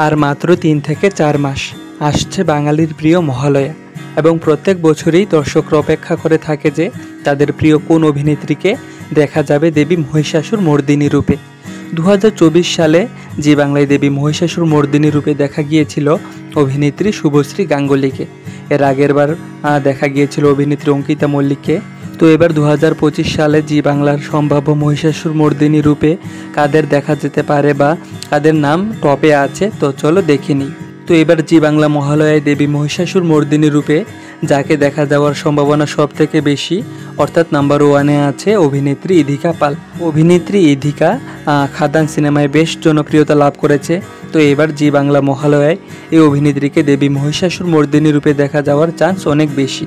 আর মাত্র 3 থেকে 4 মাস আসছে বাঙালির প্রিয় মহালয়া এবং প্রত্যেক বছরই দর্শকরা অপেক্ষা করে থাকে যে তাদের প্রিয় কোন অভিনেত্রীকে দেখা যাবে দেবী মহিষাসুর মর্দিনী রূপে। 2024 সালে জি বাংলায় দেবী মহিষাসুর মর্দিনী রূপে দেখা গিয়েছিল অভিনেত্রী শুভশ্রী গাঙ্গুলীকে। এর আগের বার দেখা গিয়েছিল অভিনেত্রী অঙ্কিতা মল্লিককে। তো এবার 2025 সালে জি বাংলার সম্ভাব্য মহিষাসুর মর্দিনী রূপে কাদের দেখা যেতে পারে বা কাদের নাম টপে আছে, তো চলো দেখে নিই। তো এবার জি বাংলা মহালয়ায় দেবী মহিষাসুর মর্দিনী রূপে যাকে দেখা যাওয়ার সম্ভাবনা সব থেকে বেশি অর্থাৎ নাম্বার 1-এ আছে অভিনেত্রী ইধিকা পাল। অভিনেত্রী ইধিকা খাদান সিনেমায় বেশ জনপ্রিয়তা লাভ করেছে। তো এবার জি বাংলা মহালয়ায় এই অভিনেত্রীকে দেবী মহিষাসুর মর্দিনী রূপে দেখা যাওয়ার চান্স অনেক বেশি।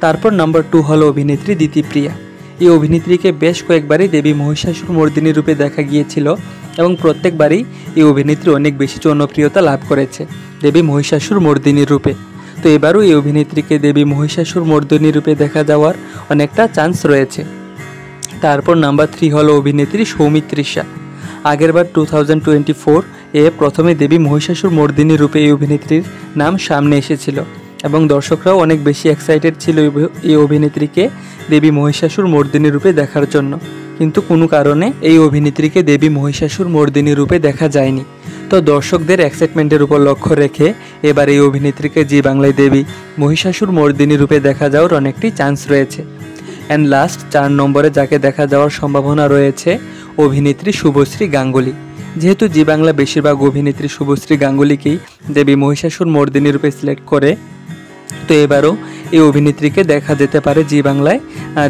তারপর নাম্বার 2 হলো অভিনেত্রী দিতিপ্রিয়া। এই অভিনেত্রীকে বেশ কয়েকবারই দেবী মহিষাসুর মর্দিনী রূপে দেখা গিয়েছিল এবং প্রত্যেকবারই এই অভিনেত্রী অনেক বেশি জনপ্রিয়তা লাভ করেছে দেবী মহিষাসুর মর্দিনী রূপে। তো এবারও এই অভিনেত্রীকে দেবী মহিষাসুর মর্দিনী রূপে দেখা যাওয়ার অনেকটা চান্স রয়েছে। তারপর নাম্বার 3 হলো অভিনেত্রী সৌমিত্রিষা। আগেরবার 2024-এ প্রথমে দেবী মহিষাসুর মর্দিনী রূপে এই অভিনেত্রীর নাম সামনে এসেছিল এবং দর্শকরাও অনেক বেশি এক্সাইটেড ছিল এই অভিনেত্রীকে দেবী মহিষাসুর মর্দিনী রূপে দেখার জন্য, কিন্তু কোনো কারণে এই অভিনেত্রীকে দেবী মহিষাসুর মর্দিনী রূপে দেখা যায়নি। তো দর্শকদের এক্সাইটমেন্টের উপর লক্ষ্য রেখে এবার এই অভিনেত্রীকে জি বাংলায় দেবী মহিষাসুর মর্দিনী রূপে দেখা যাওয়ার অনেকটি চান্স রয়েছে। অ্যান্ড লাস্ট 4 নম্বরে যাকে দেখা যাওয়ার সম্ভাবনা রয়েছে অভিনেত্রী শুভশ্রী গাঙ্গুলী। যেহেতু জি বাংলা বেশিরভাগ অভিনেত্রী শুভশ্রী গাঙ্গুলীকেই দেবী মহিষাসুর মর্দিনী রূপে সিলেক্ট করে, তো এবারও এই অভিনেত্রীকে দেখা যেতে পারে জি বাংলায়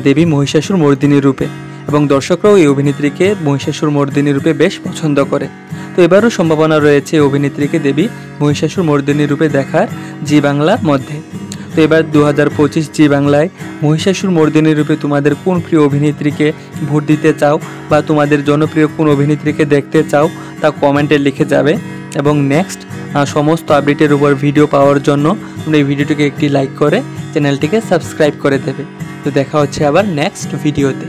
দেবী মহিষাসুর মর্দিনী রূপে এবং দর্শকরাও এই অভিনেত্রীকে মহিষাসুর মর্দিনী রূপে বেশ পছন্দ করে। তো এবারও সম্ভাবনা রয়েছে অভিনেত্রীকে দেবী মহিষাসুর মর্দিনী রূপে দেখার জি বাংলার মধ্যে। তো এবার 2025 জি বাংলায় মহিষাসুর মর্দিনী রূপে তোমাদের কোন প্রিয় অভিনেত্রীকে ভোট দিতে চাও বা তোমাদের জনপ্রিয় কোন অভিনেত্রীকে দেখতে চাও তা কমেন্টে লিখে যাবে এবং নেক্সট সমস্ত আপডেটের উপর ভিডিও পাওয়ার জন্য তোমরা এই ভিডিওটিকে একটি লাইক করে চ্যানেলটিকে সাবস্ক্রাইব করে দেবে। তো দেখা হচ্ছে আবার নেক্সট ভিডিওতে।